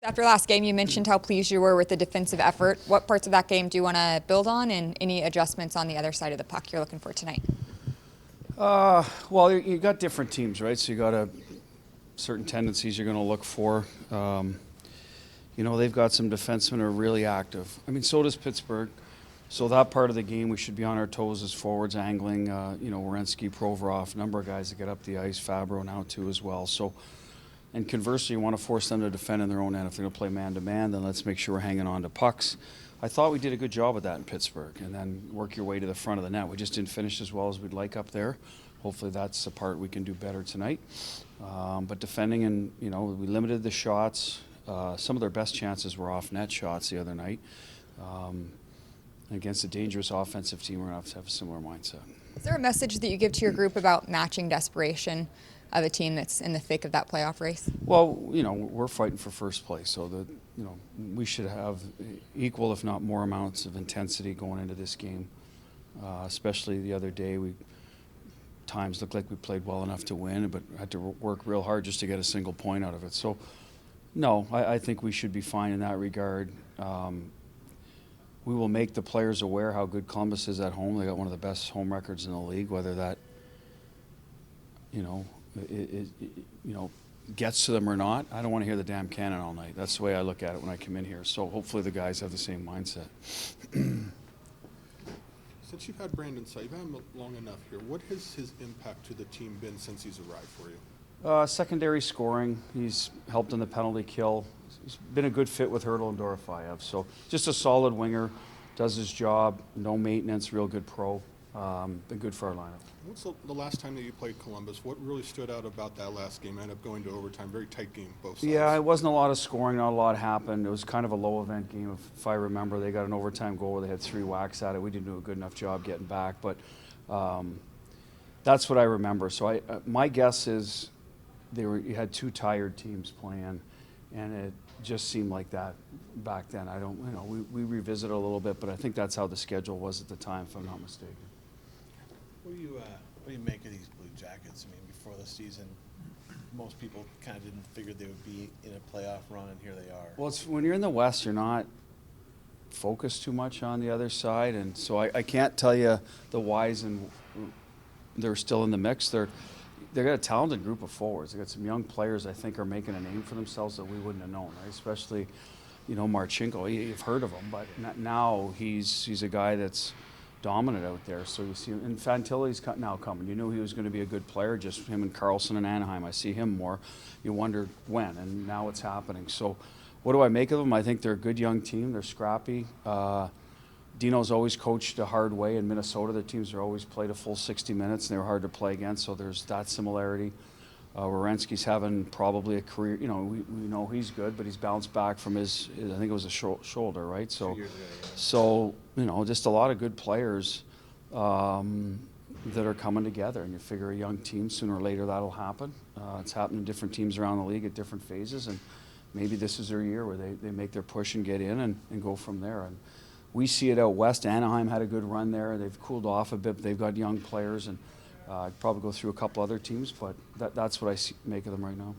After last game, you mentioned how pleased you were with the defensive effort. What parts of that game do you want to build on, and any adjustments on the other side of the puck you're looking for tonight? Well, you got different teams, right? So you got certain tendencies you're going to look for. They've got some defensemen who are really active. I mean, so does Pittsburgh. So that part of the game, we should be on our toes as forwards, angling. Werenski, Provorov, a number of guys that get up the ice. Fabro now too as well. So. And conversely, you want to force them to defend in their own end. If they're going to play man-to-man, then let's make sure we're hanging on to pucks. I thought we did a good job of that in Pittsburgh, and then work your way to the front of the net. We just didn't finish as well as we'd like up there. Hopefully that's the part we can do better tonight. But defending, and we limited the shots. Some of their best chances were off-net shots the other night. Against a dangerous offensive team, we're going to have a similar mindset. Is there a message that you give to your group about matching desperation of a team that's in the thick of that playoff race? Well, we're fighting for first place, so we should have equal, if not more, amounts of intensity going into this game. Especially the other day, times looked like we played well enough to win, but had to work real hard just to get a single point out of it. So, no, I think we should be fine in that regard. We will make the players aware how good Columbus is at home. They got one of the best home records in the league. Whether that, gets to them or not, I don't want to hear the damn cannon all night. That's the way I look at it when I come in here. So hopefully the guys have the same mindset. Since you've had Brandon Saad, you've had him long enough here, what has his impact to the team been since he's arrived for you? Secondary scoring. He's helped in the penalty kill. He's been a good fit with Hurdle and Dorofeyev. So just a solid winger, does his job, no maintenance, real good pro. Been good for our lineup. What's the last time that you played Columbus? What really stood out about that last game? Ended up going to overtime, very tight game, both sides. Yeah, it wasn't a lot of scoring, not a lot happened. It was kind of a low event game, if I remember. They got an overtime goal where they had 3 whacks at it. We didn't do a good enough job getting back, but that's what I remember. So my guess is you had 2 tired teams playing, and it just seemed like that back then. We revisit it a little bit, but I think that's how the schedule was at the time, if I'm not mistaken. What do you make of these Blue Jackets? I mean, before the season, most people kind of didn't figure they would be in a playoff run, and here they are. Well, when you're in the West, you're not focused too much on the other side, and so I can't tell you the whys, and they're still in the mix. They got a talented group of forwards. They got some young players I think are making a name for themselves that we wouldn't have known, right? Especially, Marchenko. You've heard of him, but now he's a guy that's dominant out there. So you see him, and Fantilli's now coming. You knew he was going to be a good player, just him and Carlson and Anaheim. I see him more. You wonder when, and now it's happening. So what do I make of them? I think they're a good young team. They're scrappy. Dino's always coached a hard way in Minnesota. Their teams are always played a full 60 minutes, and they were hard to play against, so there's that similarity. Werenski's having probably a career, we know he's good, but he's bounced back from his I think it was a shoulder, right? So, 2 years ago, yeah. So, just a lot of good players that are coming together, and you figure a young team, sooner or later that'll happen. It's happened in different teams around the league at different phases, and maybe this is their year where they make their push and get in and go from there. And we see it out west. Anaheim had a good run there. They've cooled off a bit, but they've got young players, and I'd probably go through a couple other teams, but that's what I make of them right now.